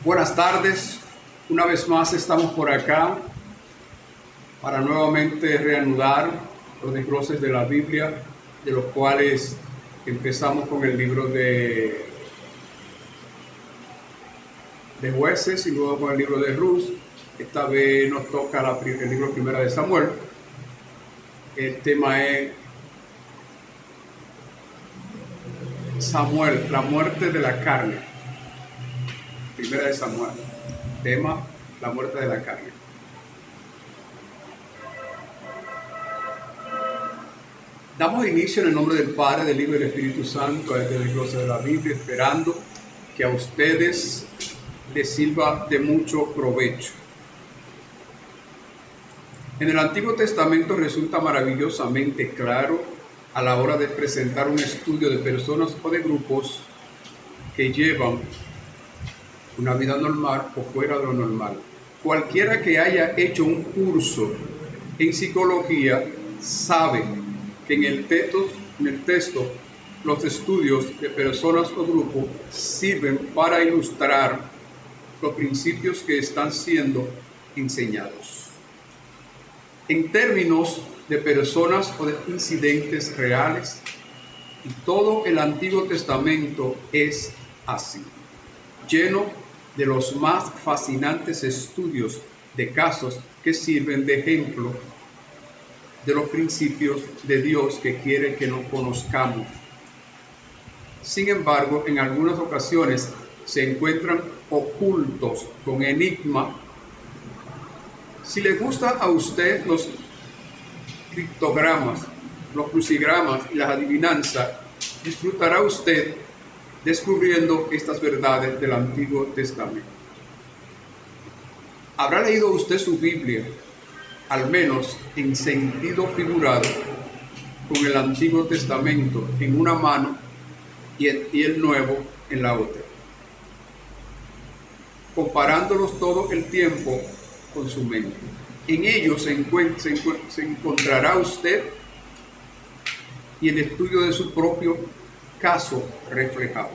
Buenas tardes, una vez más estamos por acá para nuevamente reanudar los desgloses de la Biblia, de los cuales empezamos con el libro de Jueces y luego con el libro de Ruth. Esta vez nos toca el libro primero de Samuel. El tema es Samuel, la muerte de la carne. Primera de Samuel, tema, la muerte de la carne. Damos inicio en el nombre del Padre, del Hijo y del Espíritu Santo a este desglose de la Biblia, esperando que a ustedes les sirva de mucho provecho. En el Antiguo Testamento resulta maravillosamente claro a la hora de presentar un estudio de personas o de grupos que llevan una vida normal o fuera de lo normal. Cualquiera que haya hecho un curso en psicología sabe que en el texto los estudios de personas o grupos sirven para ilustrar los principios que están siendo enseñados. En términos de personas o de incidentes reales, y todo el Antiguo Testamento es así, lleno de los más fascinantes estudios de casos que sirven de ejemplo de los principios de Dios que quiere que nos conozcamos. Sin embargo, en algunas ocasiones se encuentran ocultos con enigma. Si le gusta a usted los criptogramas, los crucigramas y las adivinanzas, disfrutará usted descubriendo estas verdades del Antiguo Testamento. ¿Habrá leído usted su Biblia, al menos en sentido figurado, con el Antiguo Testamento en una mano y el Nuevo en la otra, comparándolos todo el tiempo con su mente? En ellos se encontrará usted y el estudio de su propio caso reflejado.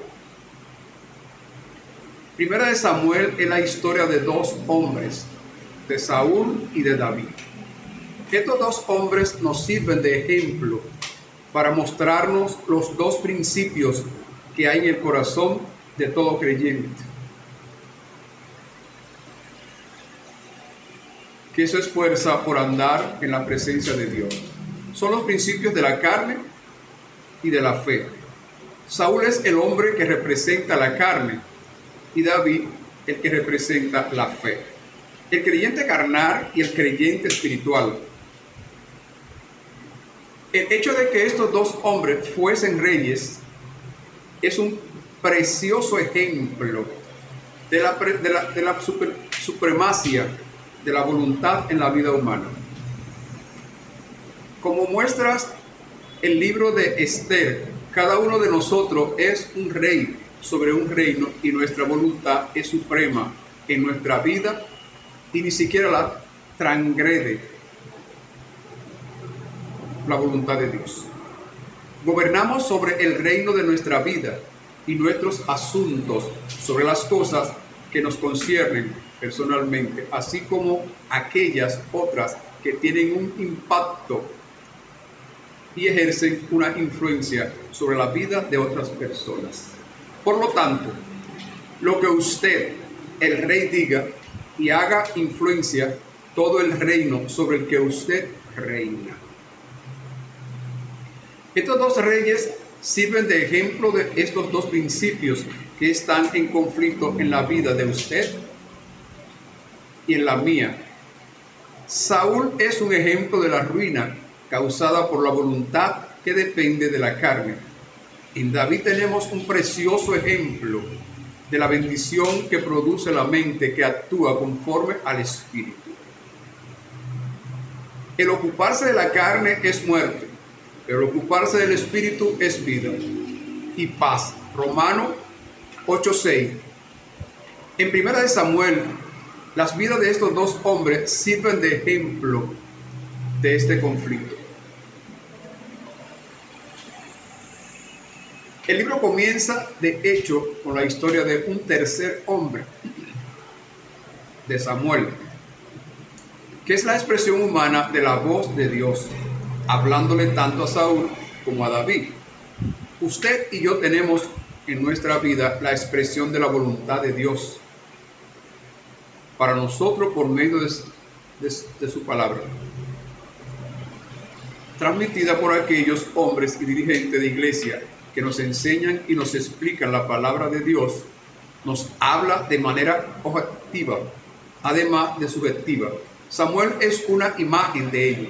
Primera de Samuel es la historia de dos hombres, de Saúl y de David. Estos dos hombres nos sirven de ejemplo para mostrarnos los dos principios que hay en el corazón de todo creyente, que se esfuerza por andar en la presencia de Dios. Son los principios de la carne y de la fe. Saúl es el hombre que representa la carne y David el que representa la fe. El creyente carnal y el creyente espiritual. El hecho de que estos dos hombres fuesen reyes es un precioso ejemplo de la supremacía de la voluntad en la vida humana. Como muestras el libro de Esther, cada uno de nosotros es un rey sobre un reino y nuestra voluntad es suprema en nuestra vida y ni siquiera la transgrede la voluntad de Dios. Gobernamos sobre el reino de nuestra vida y nuestros asuntos, sobre las cosas que nos conciernen personalmente, así como aquellas otras que tienen un impacto y ejercen una influencia sobre la vida de otras personas. Por lo tanto, lo que usted, el rey, diga y haga influencia todo el reino sobre el que usted reina. Estos dos reyes sirven de ejemplo de estos dos principios que están en conflicto en la vida de usted y en la mía. Saúl es un ejemplo de la ruina causada por la voluntad que depende de la carne. En David tenemos un precioso ejemplo de la bendición que produce la mente que actúa conforme al Espíritu. El ocuparse de la carne es muerte, pero el ocuparse del Espíritu es vida y paz. Romanos 8:6. En Primera de Samuel, las vidas de estos dos hombres sirven de ejemplo de este conflicto. El libro comienza, de hecho, con la historia de un tercer hombre, de Samuel, que es la expresión humana de la voz de Dios, hablándole tanto a Saúl como a David. Usted y yo tenemos en nuestra vida la expresión de la voluntad de Dios para nosotros por medio de su palabra, transmitida por aquellos hombres y dirigentes de iglesia que nos enseñan y nos explican la palabra de Dios. Nos habla de manera objetiva, además de subjetiva. Samuel es una imagen de ello.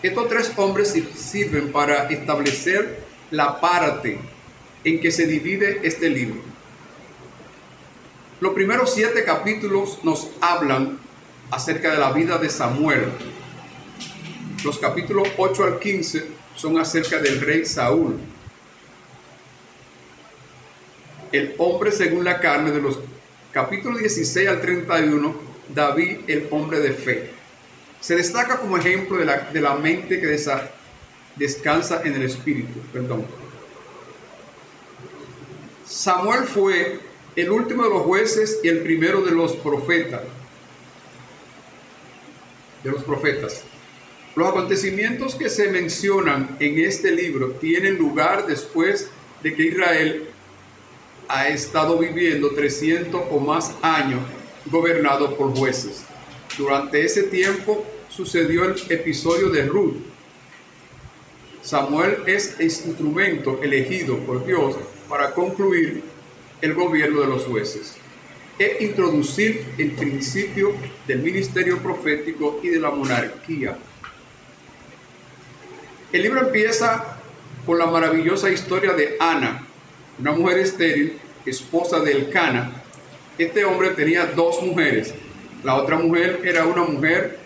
Estos tres hombres sirven para establecer la parte en que se divide este libro. Los primeros 7 capítulos nos hablan acerca de la vida de Samuel. Los capítulos 8 al 15 son acerca del rey Saúl, el hombre según la carne. De los capítulos 16 al 31, David, el hombre de fe. Se destaca como ejemplo de la mente que descansa en el espíritu. Samuel fue el último de los jueces y el primero de los profetas. Los acontecimientos que se mencionan en este libro tienen lugar después de que Israel ha estado viviendo 300 o más años gobernado por jueces. Durante ese tiempo sucedió el episodio de Ruth. Samuel es el instrumento elegido por Dios para concluir el gobierno de los jueces e introducir el principio del ministerio profético y de la monarquía. El libro empieza con la maravillosa historia de Ana, una mujer estéril, esposa de Elcana. Este hombre tenía 2 mujeres. La otra mujer era una mujer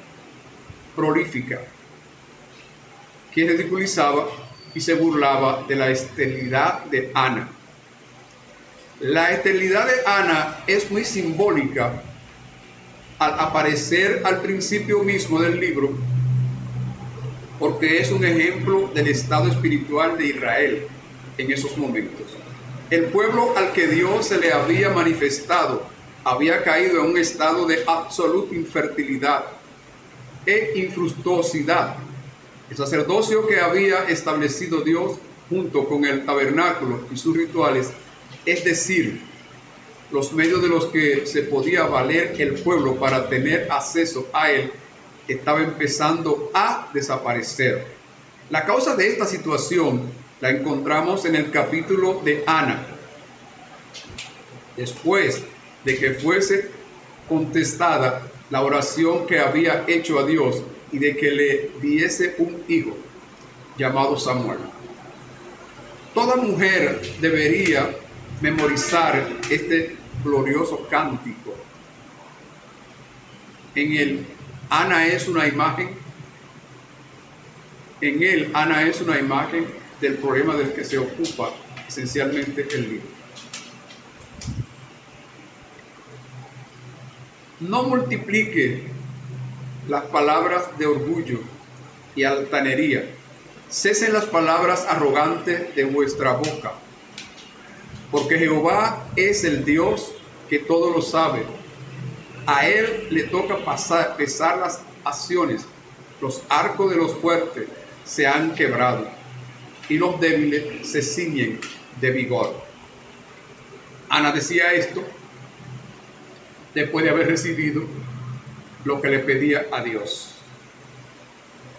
prolífica que ridiculizaba y se burlaba de la esterilidad de Ana. La esterilidad de Ana es muy simbólica al aparecer al principio mismo del libro, porque es un ejemplo del estado espiritual de Israel en esos momentos. El pueblo al que Dios se le había manifestado había caído en un estado de absoluta infertilidad e infructuosidad. El sacerdocio que había establecido Dios junto con el tabernáculo y sus rituales, es decir, los medios de los que se podía valer el pueblo para tener acceso a él, estaba empezando a desaparecer. La causa de esta situación la encontramos en el capítulo de Ana. Después de que fuese contestada la oración que había hecho a Dios y de que le diese un hijo llamado Samuel. Toda mujer debería memorizar este glorioso cántico. En él, Ana es una imagen del problema del que se ocupa esencialmente el libro. No multiplique las palabras de orgullo y altanería. Cesen las palabras arrogantes de vuestra boca, porque Jehová es el Dios que todo lo sabe. A él le toca pesar las acciones. Los arcos de los fuertes se han quebrado y los débiles se ciñen de vigor. Ana decía esto después de haber recibido lo que le pedía a Dios.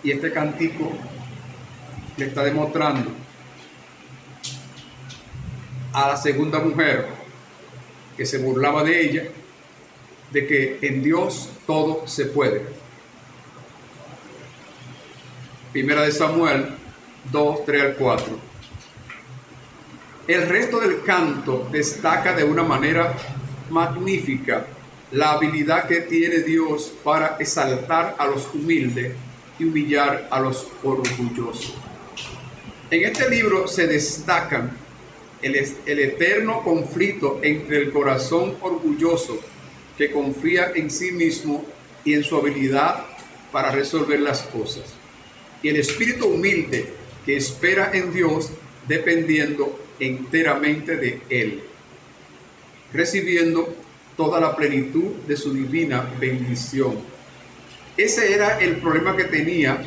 Y este cántico le está demostrando a la segunda mujer que se burlaba de ella, de que en Dios todo se puede. Primera de Samuel 2, 3 al 4. El resto del canto destaca de una manera magnífica la habilidad que tiene Dios para exaltar a los humildes y humillar a los orgullosos. En este libro se destacan el eterno conflicto entre el corazón orgulloso que confía en sí mismo y en su habilidad para resolver las cosas, y el espíritu humilde que espera en Dios dependiendo enteramente de Él, recibiendo toda la plenitud de su divina bendición. Ese era el problema que tenía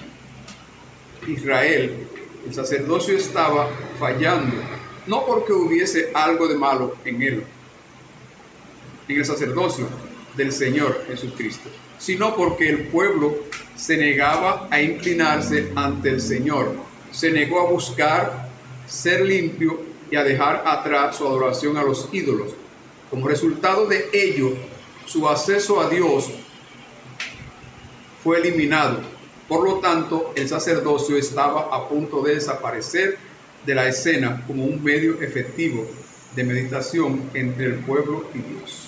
Israel. El sacerdocio estaba fallando, no porque hubiese algo de malo en él, en el sacerdocio del Señor Jesucristo, sino porque el pueblo se negaba a inclinarse ante el Señor, se negó a buscar ser limpio y a dejar atrás su adoración a los ídolos. Como resultado de ello, su acceso a Dios fue eliminado. Por lo tanto, el sacerdocio estaba a punto de desaparecer de la escena como un medio efectivo de meditación entre el pueblo y Dios.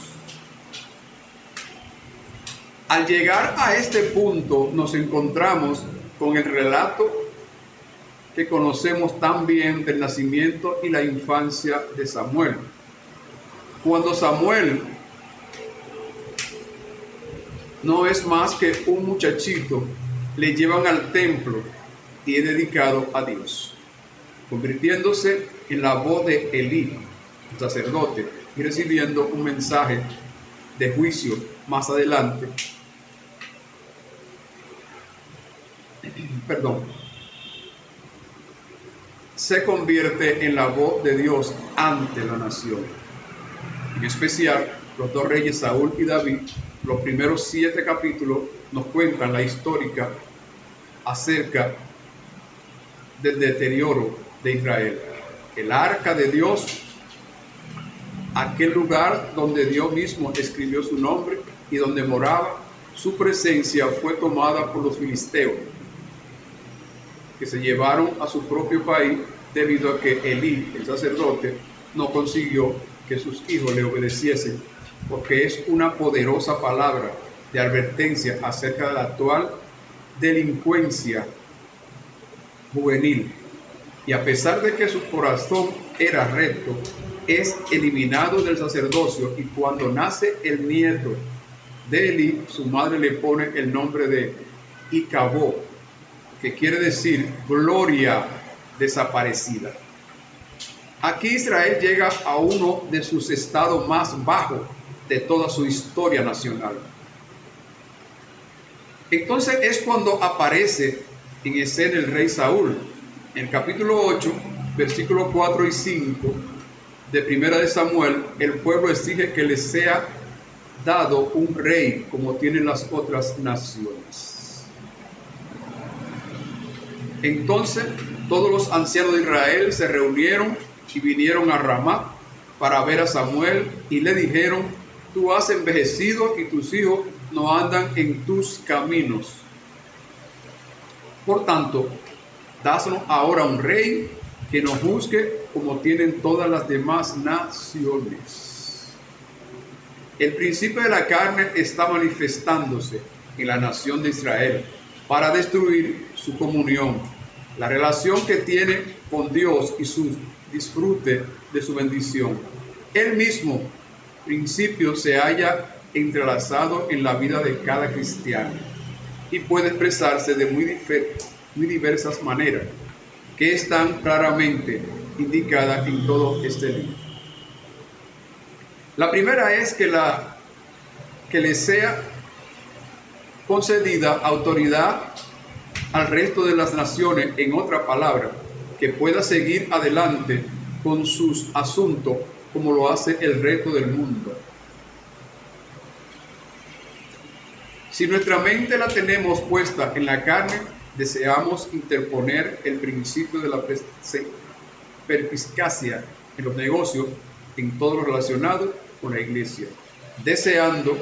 Al llegar a este punto, nos encontramos con el relato que conocemos tan bien del nacimiento y la infancia de Samuel. Cuando Samuel no es más que un muchachito, le llevan al templo y es dedicado a Dios, convirtiéndose en la voz de Elí, el sacerdote, y recibiendo un mensaje de juicio más adelante. Se convierte en la voz de Dios ante la nación. En especial, los dos reyes Saúl y David, los primeros 7 capítulos nos cuentan la histórica acerca del deterioro de Israel. El arca de Dios, aquel lugar donde Dios mismo escribió su nombre y donde moraba, su presencia fue tomada por los filisteos, que se llevaron a su propio país debido a que Elí, el sacerdote, no consiguió que sus hijos le obedeciesen, porque es una poderosa palabra de advertencia acerca de la actual delincuencia juvenil. Y a pesar de que su corazón era recto, es eliminado del sacerdocio, y cuando nace el nieto de Elí, su madre le pone el nombre de Icabod, que quiere decir gloria desaparecida. Aquí Israel llega a uno de sus estados más bajos de toda su historia nacional. Entonces es cuando aparece en escena el rey Saúl. En el capítulo 8, versículos 4 y 5 de Primera de Samuel, el pueblo exige que les sea dado un rey como tienen las otras naciones. Entonces todos los ancianos de Israel se reunieron y vinieron a Ramá para ver a Samuel, y le dijeron: tú has envejecido y tus hijos no andan en tus caminos. Por tanto, danos ahora un rey que nos juzgue como tienen todas las demás naciones. El principio de la carne está manifestándose en la nación de Israel para destruir su comunión, la relación que tiene con Dios y su disfrute de su bendición. El mismo principio se halla entrelazado en la vida de cada cristiano y puede expresarse de muy diversas maneras, que están claramente indicadas en todo este libro. La primera es que le sea concedida autoridad al resto de las naciones, en otra palabra, que pueda seguir adelante con sus asuntos como lo hace el resto del mundo. Si nuestra mente la tenemos puesta en la carne, deseamos interponer el principio de la perspicacia en los negocios, en todo lo relacionado con la iglesia, deseando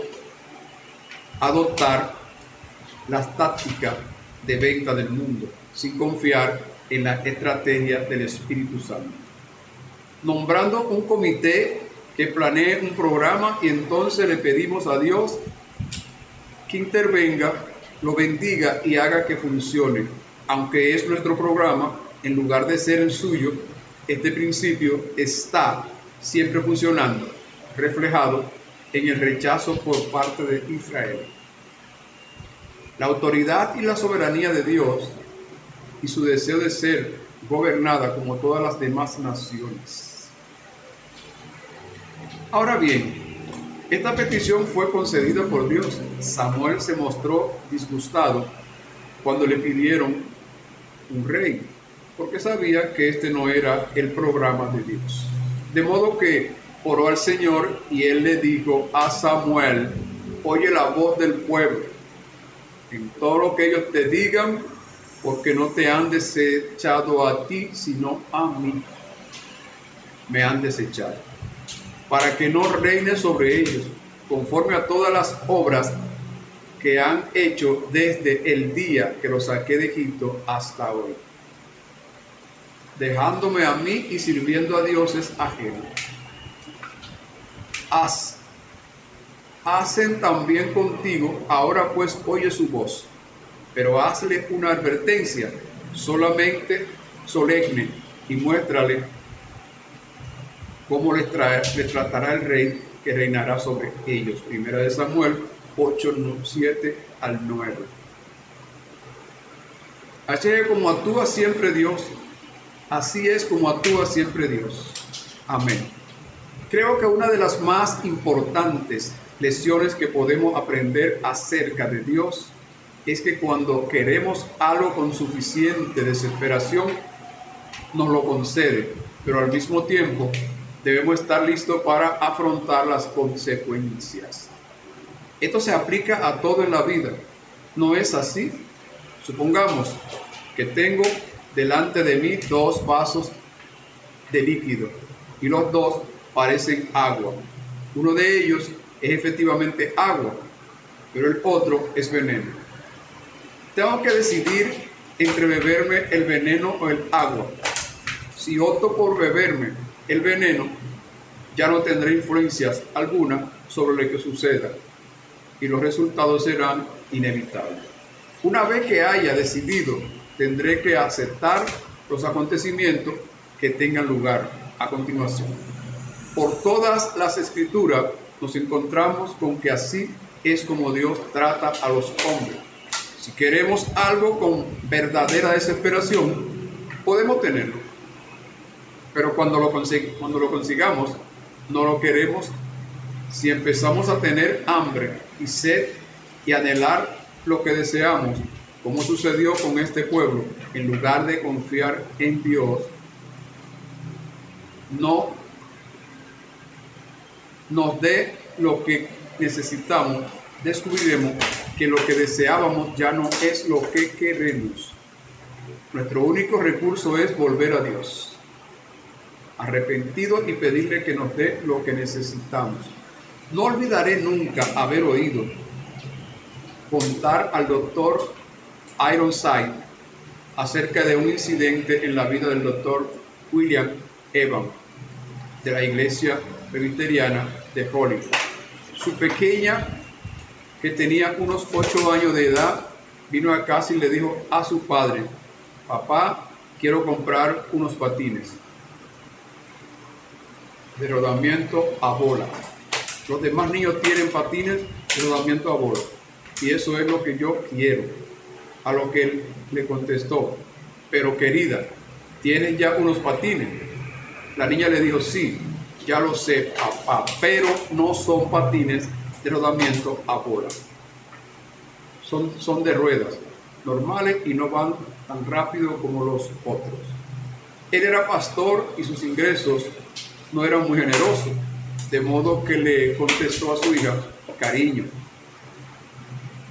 adoptar las tácticas de venta del mundo, sin confiar en la estrategia del Espíritu Santo. Nombrando un comité que planee un programa, y entonces le pedimos a Dios que intervenga, lo bendiga y haga que funcione. Aunque es nuestro programa, en lugar de ser el suyo, este principio está siempre funcionando, reflejado en el rechazo por parte de Israel. La autoridad y la soberanía de Dios y su deseo de ser gobernada como todas las demás naciones. Ahora bien, Esta petición fue concedida por Dios. Samuel se mostró disgustado cuando le pidieron un rey, porque sabía que este no era el programa de Dios. De modo que oró al Señor y él le dijo a Samuel: oye la voz del pueblo en todo lo que ellos te digan, porque no te han desechado a ti, sino a mí me han desechado, para que no reine sobre ellos, conforme a todas las obras que han hecho desde el día que los saqué de Egipto hasta hoy, dejándome a mí y sirviendo a dioses ajenos. Hacen también contigo, ahora pues oye su voz, pero hazle una advertencia, solamente solemne, y muéstrale cómo le tratará el rey que reinará sobre ellos. Primera de Samuel 8, 7 al 9. Así es como actúa siempre Dios. Así es como actúa siempre Dios. Amén. Creo que una de las más importantes lecciones que podemos aprender acerca de Dios es que cuando queremos algo con suficiente desesperación, nos lo concede, pero al mismo tiempo debemos estar listos para afrontar las consecuencias. Esto se aplica a todo en la vida. ¿No es así? Supongamos que tengo delante de mí 2 vasos de líquido y los 2 parecen agua. Uno de ellos es efectivamente agua, pero el otro es veneno. Tengo que decidir entre beberme el veneno o el agua. Si opto por beberme el veneno, ya no tendré influencias alguna sobre lo que suceda y los resultados serán inevitables. Una vez que haya decidido, tendré que aceptar los acontecimientos que tengan lugar a continuación. Por todas las escrituras nos encontramos con que así es como Dios trata a los hombres. Si queremos algo con verdadera desesperación, podemos tenerlo. Pero cuando lo consigamos, no lo queremos. Si empezamos a tener hambre y sed y anhelar lo que deseamos, como sucedió con este pueblo, en lugar de confiar en Dios, no nos dé lo que necesitamos, descubriremos que lo que deseábamos ya no es lo que queremos. Nuestro único recurso es volver a Dios, arrepentido, y pedirle que nos dé lo que necesitamos. No olvidaré nunca haber oído contar al doctor Ironside acerca de un incidente en la vida del doctor William Evans de la iglesia presbiteriana de Hollywood. Su pequeña, que tenía unos 8 años de edad, vino a casa y le dijo a su padre: papá, quiero comprar unos patines de rodamiento a bola. Los demás niños tienen patines de rodamiento a bola y eso es lo que yo quiero. A lo que él le contestó: pero querida, ¿tienes ya unos patines? La niña le dijo: sí, ya lo sé, papá, pero no son patines de rodamiento a bola. Son de ruedas normales y no van tan rápido como los otros. Él era pastor y sus ingresos no eran muy generosos, de modo que le contestó a su hija: cariño,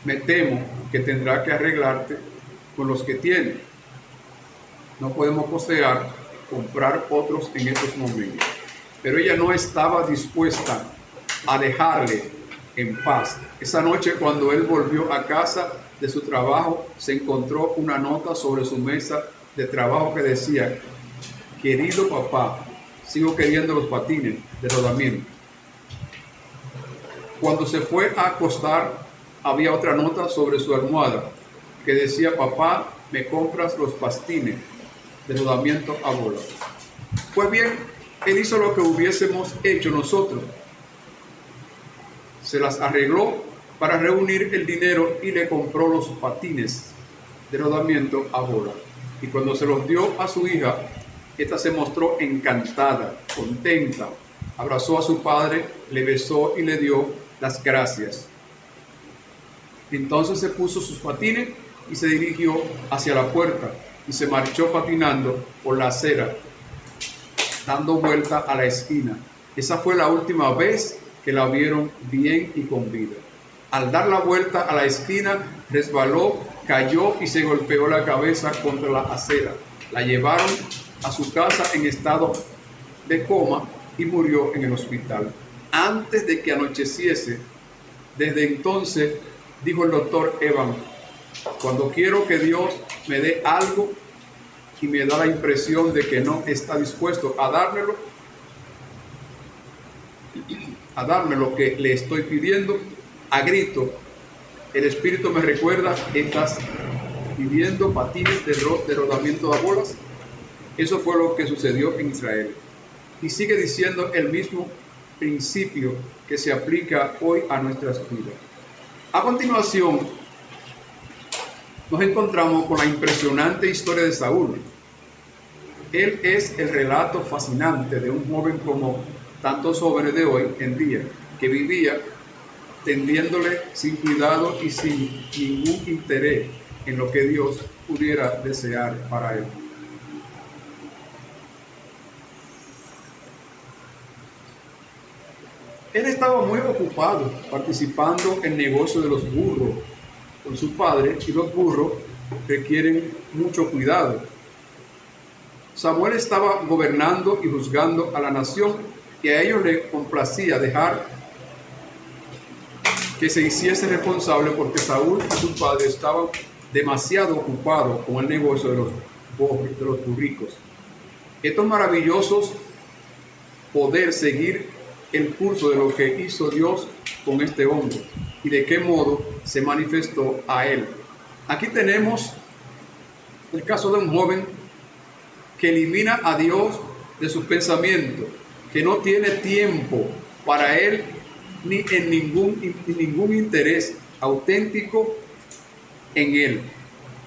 me temo que tendrá que arreglarte con los que tiene. No podemos costear comprar otros en estos momentos. Pero ella no estaba dispuesta a dejarle en paz. Esa noche, cuando él volvió a casa de su trabajo, se encontró una nota sobre su mesa de trabajo que decía: querido papá, sigo queriendo los patines de rodamiento. Cuando se fue a acostar, había otra nota sobre su almohada que decía: papá, ¿me compras los patines de rodamiento a bola? Pues bien, él hizo lo que hubiésemos hecho nosotros. Se las arregló para reunir el dinero y le compró los patines de rodamiento a bola. Y cuando se los dio a su hija, esta se mostró encantada, contenta, abrazó a su padre, le besó y le dio las gracias. Entonces se puso sus patines y se dirigió hacia la puerta y se marchó patinando por la acera, dando vuelta a la esquina. Esa fue la última vez que la vieron bien y con vida. Al dar la vuelta a la esquina, resbaló, cayó y se golpeó la cabeza contra la acera. La llevaron a su casa en estado de coma y murió en el hospital. Antes de que anocheciese, desde entonces, dijo el doctor Evan, cuando quiero que Dios me dé algo y me da la impresión de que no está dispuesto a darme lo que le estoy pidiendo, a grito, el Espíritu me recuerda, estás pidiendo patines de rodamiento de bolas. Eso fue lo que sucedió en Israel. Y sigue diciendo el mismo principio que se aplica hoy a nuestras vidas. A continuación, nos encontramos con la impresionante historia de Saúl. Él es el relato fascinante de un joven como tantos jóvenes de hoy en día, que vivía tendiéndole sin cuidado y sin ningún interés en lo que Dios pudiera desear para él. Él estaba muy ocupado participando en el negocio de los burros con su padre, y los burros requieren mucho cuidado. Samuel estaba gobernando y juzgando a la nación, y a ellos les complacía dejar que se hiciese responsable porque Saúl y su padre estaban demasiado ocupados con el negocio de los burricos. Estos maravillosos poder seguir el curso de lo que hizo Dios con este hombre y de qué modo se manifestó a él. Aquí tenemos el caso de un joven que elimina a Dios de sus pensamientos, que no tiene tiempo para él ni en ningún interés auténtico en él.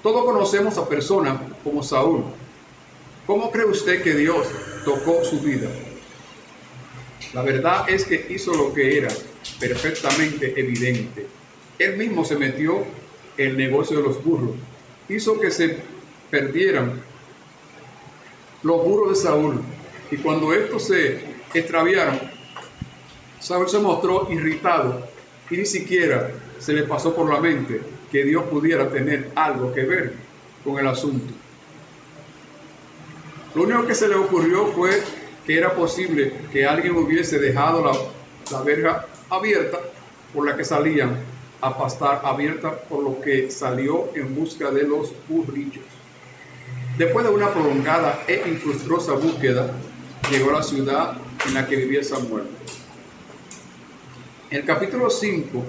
Todos conocemos a personas como Saúl. ¿Cómo cree usted que Dios tocó su vida? La verdad es que hizo lo que era perfectamente evidente. Él mismo se metió en el negocio de los burros. Hizo que se perdieran los burros de Saúl. Y cuando estos se extraviaron, Saúl se mostró irritado y ni siquiera se le pasó por la mente que Dios pudiera tener algo que ver con el asunto. Lo único que se le ocurrió fue que era posible que alguien hubiese dejado la verja abierta por la que salían a pastar, abierta por lo que salió en busca de los burrillos. Después de una prolongada e infructuosa búsqueda, llegó a la ciudad en la que vivía Samuel. En el capítulo 5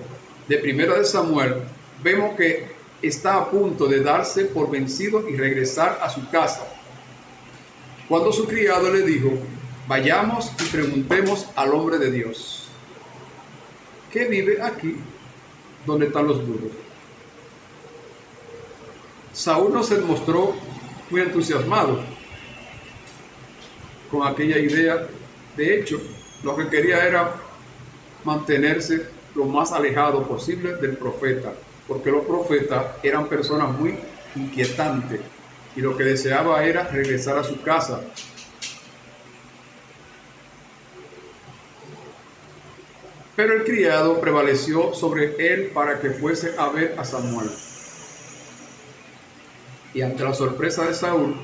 de Primera de Samuel, vemos que está a punto de darse por vencido y regresar a su casa, cuando su criado le dijo, vayamos y preguntemos al hombre de Dios, ¿qué vive aquí donde están los burros? Saúl no se mostró muy entusiasmado con aquella idea. De hecho, lo que quería era mantenerse lo más alejado posible del profeta, porque los profetas eran personas muy inquietantes y lo que deseaba era regresar a su casa. Pero el criado prevaleció sobre él para que fuese a ver a Samuel. Y ante la sorpresa de Saúl,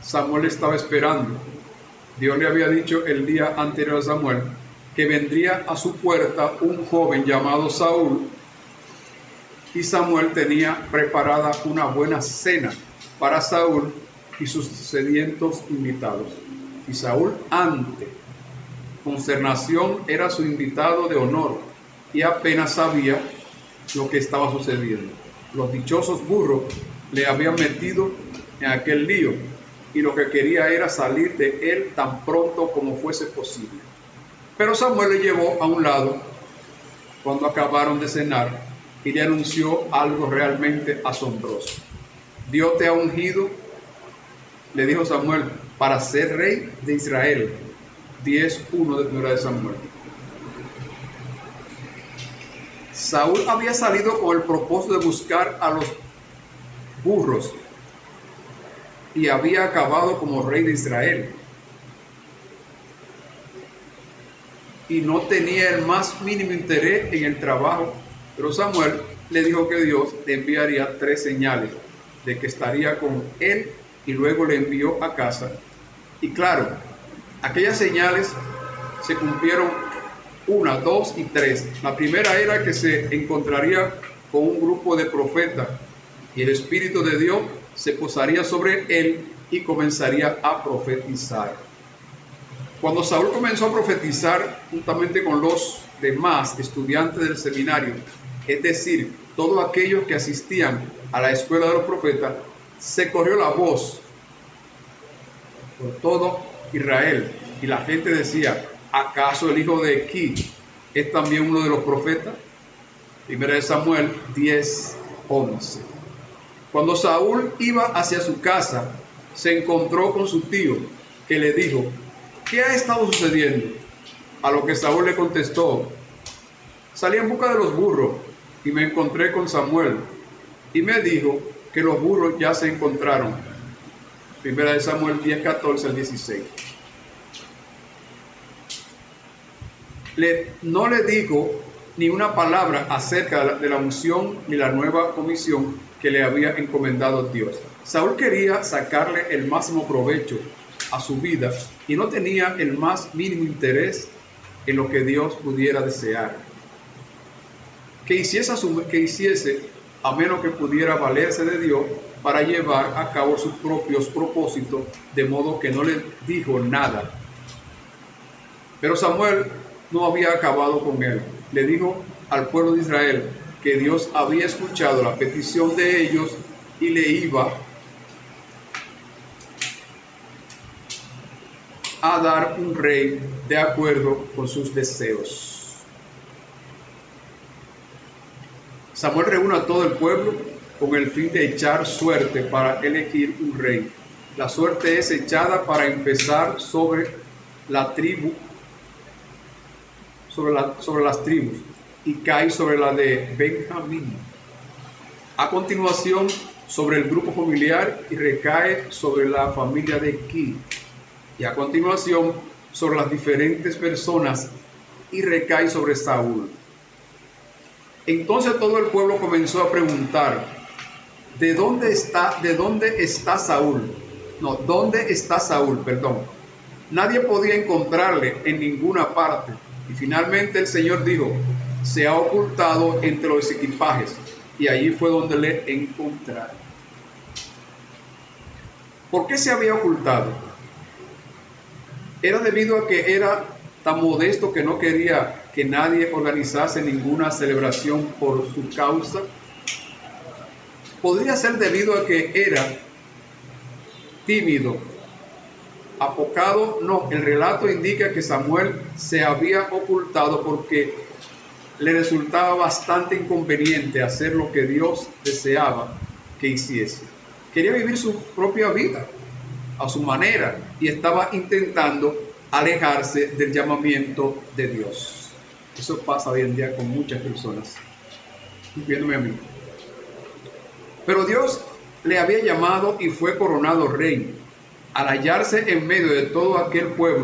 Samuel estaba esperando. Dios le había dicho el día anterior a Samuel que vendría a su puerta un joven llamado Saúl, y Samuel tenía preparada una buena cena para Saúl y sus sedientos invitados. Y Saúl, ante consternación, era su invitado de honor y apenas sabía lo que estaba sucediendo. Los dichosos burros le habían metido en aquel lío y lo que quería era salir de él tan pronto como fuese posible. Pero Samuel le llevó a un lado cuando acabaron de cenar y le anunció algo realmente asombroso. Dios te ha ungido, le dijo Samuel, para ser rey de Israel. 10:1 de 1 de Samuel. Saúl había salido con el propósito de buscar a los burros y había acabado como rey de Israel. Y no tenía el más mínimo interés en el trabajo, pero Samuel le dijo que Dios le enviaría 3 señales de que estaría con él, y luego le envió a casa. Y claro, aquellas señales se cumplieron 1, 2 y 3. La primera era que se encontraría con un grupo de profetas y el Espíritu de Dios se posaría sobre él y comenzaría a profetizar. Cuando Saúl comenzó a profetizar juntamente con los demás estudiantes del seminario, es decir, todos aquellos que asistían a la escuela de los profetas, se corrió la voz por todo Israel y la gente decía: ¿acaso el hijo de Qui es también uno de los profetas? 1 de Samuel 10:11. Cuando Saúl iba hacia su casa, se encontró con su tío, que le dijo: ¿qué ha estado sucediendo? A lo que Saúl le contestó: salí en busca de los burros y me encontré con Samuel, y me dijo que los burros ya se encontraron. 1 de Samuel 10:14 al 16. No le dijo ni una palabra acerca de la unción ni la nueva comisión que le había encomendado Dios. Saúl quería sacarle el máximo provecho a su vida y no tenía el más mínimo interés en lo que Dios pudiera desear que hiciese, a menos que pudiera valerse de Dios para llevar a cabo sus propios propósitos, de modo que no le dijo nada. Pero Samuel no había acabado con él. Le dijo al pueblo de Israel que Dios había escuchado la petición de ellos y le iba a dar un rey de acuerdo con sus deseos. Samuel reúne a todo el pueblo con el fin de echar suerte para elegir un rey. La suerte es echada para empezar sobre la tribu, sobre las tribus, y cae sobre la de Benjamín. A continuación, sobre el grupo familiar, y recae sobre la familia de Qui. Y a continuación, sobre las diferentes personas, y recae sobre Saúl. Entonces todo el pueblo comenzó a preguntar: ¿Dónde está Saúl? ¿Dónde está Saúl? Nadie podía encontrarle en ninguna parte. Y finalmente el Señor dijo: se ha ocultado entre los equipajes. Y allí fue donde le encontraron. ¿Por qué se había ocultado? Era debido a que era tan modesto que no quería que nadie organizase ninguna celebración por su causa. Podría ser debido a que era tímido, apocado. No, el relato indica que Samuel se había ocultado porque le resultaba bastante inconveniente hacer lo que Dios deseaba que hiciese. Quería vivir su propia vida a su manera y estaba intentando alejarse del llamamiento de Dios. Eso pasa hoy en día con muchas personas, incluyéndome a mí. Pero Dios le había llamado y fue coronado rey. Al hallarse en medio de todo aquel pueblo